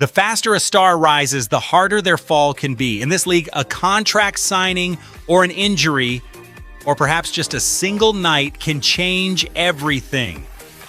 The faster a star rises, the harder their fall can be. In this league, a contract signing or an injury, or perhaps just a single night, can change everything.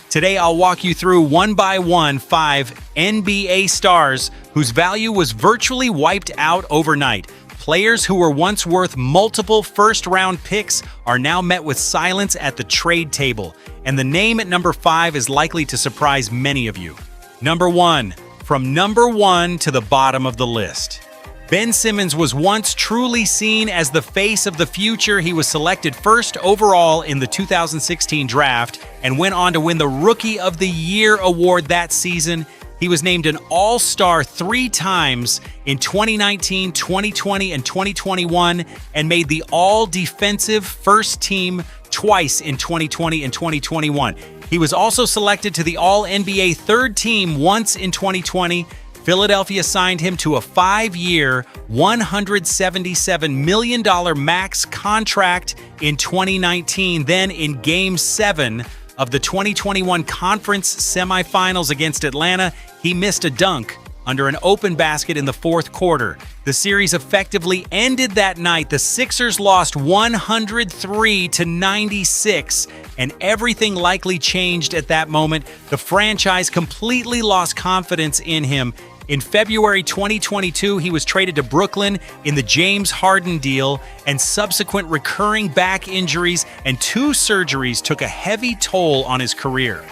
Today, I'll walk you through one by one 5 NBA stars whose value was virtually wiped out overnight. Players who were once worth multiple first-round picks are now met with silence at the trade table. And the name at number 5 is likely to surprise many of you. Number 1. From number 1 to the bottom of the list. Ben Simmons was once truly seen as the face of the future. He was selected first overall in the 2016 draft and went on to win the Rookie of the Year award that season. He was named an All-Star 3 times in 2019, 2020, and 2021, and made the All-Defensive First Team twice in 2020 and 2021. He was also selected to the All-NBA Third Team once in 2020. Philadelphia signed him to a 5-year, $177 million max contract in 2019. Then in Game 7 of the 2021 conference semifinals against Atlanta, he missed a dunk under an open basket in the fourth quarter. The series effectively ended that night. The Sixers lost 103-96, and everything likely changed at that moment. The franchise completely lost confidence in him. In February 2022, he was traded to Brooklyn in the James Harden deal, and subsequent recurring back injuries and 2 surgeries took a heavy toll on his career.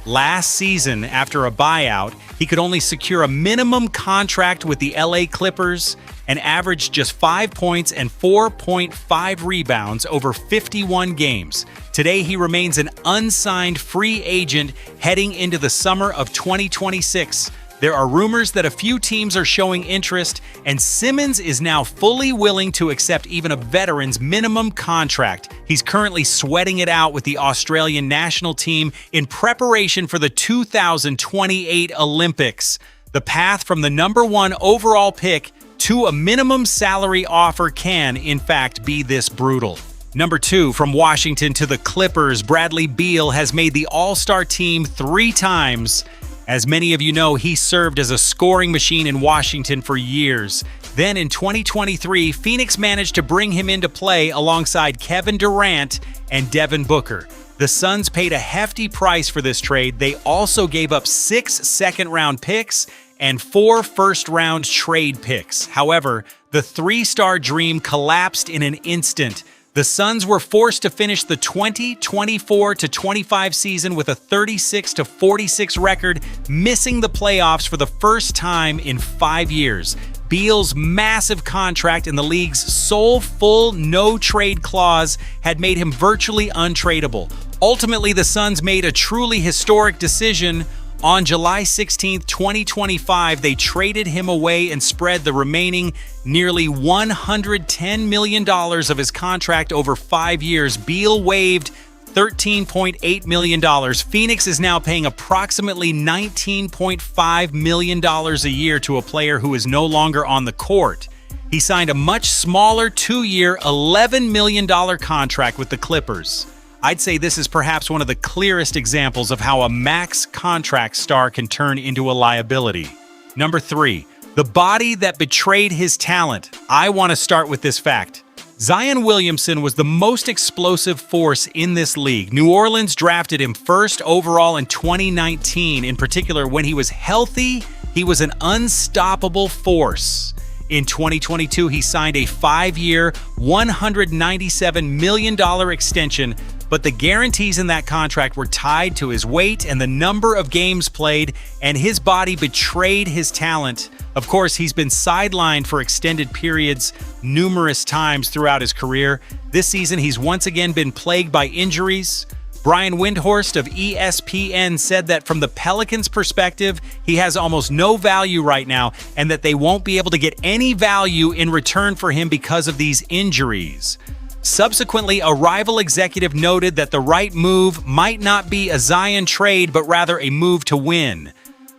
Last season, after a buyout, he could only secure a minimum contract with the LA Clippers and averaged just 5 points and 4.5 rebounds over 51 games. Today, he remains an unsigned free agent heading into the summer of 2026. There are rumors that a few teams are showing interest, and Simmons is now fully willing to accept even a veteran's minimum contract. He's currently sweating it out with the Australian national team in preparation for the 2028 Olympics. The path from the number 1 overall pick to a minimum salary offer can, in fact, be this brutal. Number 2, from Washington to the Clippers, Bradley Beal has made the All-Star team 3 times. As many of you know, he served as a scoring machine in Washington for years. Then in 2023, Phoenix managed to bring him into play alongside Kevin Durant and Devin Booker. The Suns paid a hefty price for this trade. They also gave up 6 second-round picks and 4 first-round trade picks. However, the 3-star dream collapsed in an instant. The Suns were forced to finish the 2024-25 season with a 36-46 record, missing the playoffs for the first time in 5 years. Beal's massive contract and the league's sole full no-trade clause had made him virtually untradeable. Ultimately, the Suns made a truly historic decision. On July 16, 2025, they traded him away and spread the remaining nearly $110 million of his contract over 5 years. Beal waived $13.8 million. Phoenix is now paying approximately $19.5 million a year to a player who is no longer on the court. He signed a much smaller 2-year, $11 million contract with the Clippers. I'd say this is perhaps one of the clearest examples of how a max contract star can turn into a liability. Number 3, the body that betrayed his talent. I want to start with this fact. Zion Williamson was the most explosive force in this league. New Orleans drafted him first overall in 2019. In particular, when he was healthy, he was an unstoppable force. In 2022, he signed a 5-year, $197 million extension, but the guarantees in that contract were tied to his weight and the number of games played, and his body betrayed his talent. Of course, he's been sidelined for extended periods numerous times throughout his career. This season, he's once again been plagued by injuries. Brian Windhorst of ESPN said that from the Pelicans' perspective, he has almost no value right now, and that they won't be able to get any value in return for him because of these injuries. Subsequently, a rival executive noted that the right move might not be a Zion trade, but rather a move to win.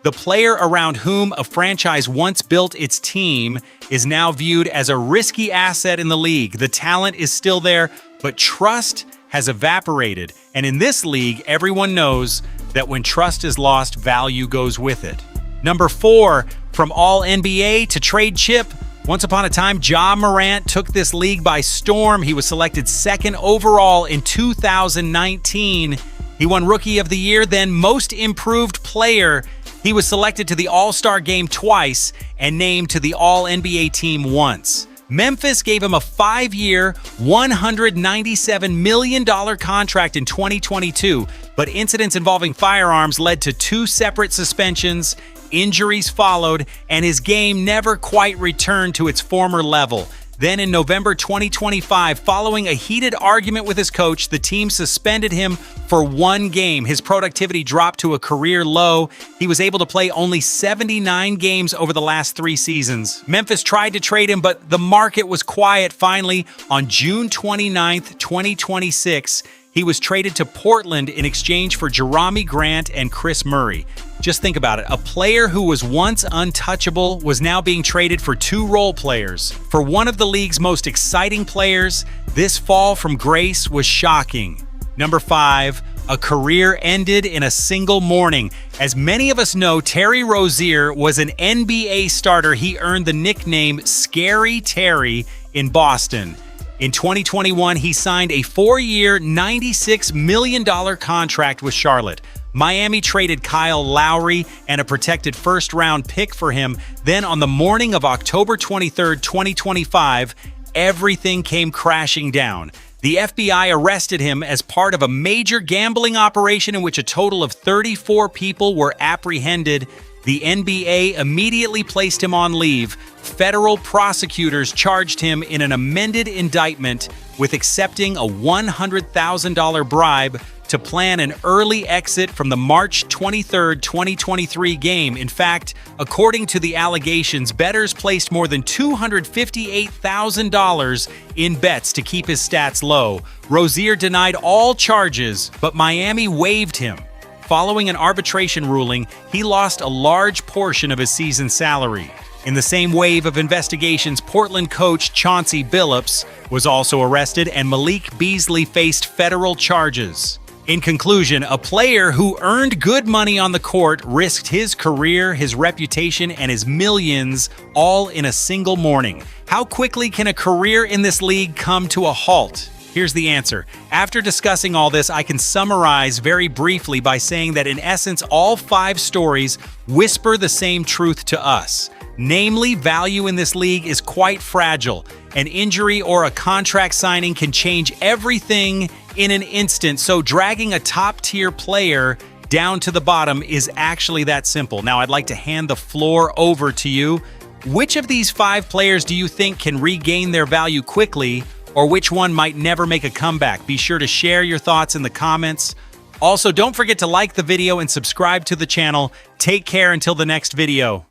The player around whom a franchise once built its team is now viewed as a risky asset in the league. The talent is still there, but trust has evaporated. And in this league, everyone knows that when trust is lost, value goes with it. Number 4, From All-NBA to trade chip, once upon a time, Ja Morant took this league by storm. He was selected second overall in 2019. He won Rookie of the Year, then Most Improved Player. He was selected to the All-Star Game twice and named to the All-NBA team once. Memphis gave him a 5-year, $197 million contract in 2022, but incidents involving firearms led to 2 separate suspensions, injuries followed, and his game never quite returned to its former level. Then in November 2025, following a heated argument with his coach, the team suspended him for 1 game. His productivity dropped to a career low. He was able to play only 79 games over the last 3 seasons. Memphis tried to trade him, but the market was quiet. Finally, on June 29th, 2026, he was traded to Portland in exchange for Jerami Grant and Chris Murray. Just think about it. A player who was once untouchable was now being traded for 2 role players. For one of the league's most exciting players, this fall from grace was shocking. Number 5, a career ended in a single morning. As many of us know, Terry Rozier was an NBA starter. He earned the nickname Scary Terry in Boston. In 2021, he signed a 4-year, $96 million contract with Charlotte. Miami traded Kyle Lowry and a protected first-round pick for him. Then on the morning of October 23, 2025, everything came crashing down. The FBI arrested him as part of a major gambling operation in which a total of 34 people were apprehended. The NBA immediately placed him on leave. Federal prosecutors charged him in an amended indictment with accepting a $100,000 bribe to plan an early exit from the March 23, 2023 game. In fact, according to the allegations, bettors placed more than $258,000 in bets to keep his stats low. Rozier denied all charges, but Miami waived him. Following an arbitration ruling, he lost a large portion of his season salary. In the same wave of investigations, Portland coach Chauncey Billups was also arrested, and Malik Beasley faced federal charges. In conclusion, a player who earned good money on the court risked his career, his reputation, and his millions all in a single morning. How quickly can a career in this league come to a halt? Here's the answer. After discussing all this, I can summarize very briefly by saying that in essence, all 5 stories whisper the same truth to us. Namely, value in this league is quite fragile. An injury or a contract signing can change everything in an instant, so dragging a top-tier player down to the bottom is actually that simple. Now, I'd like to hand the floor over to you. Which of these 5 players do you think can regain their value quickly, or which one might never make a comeback? Be sure to share your thoughts in the comments. Also, don't forget to like the video and subscribe to the channel. Take care until the next video.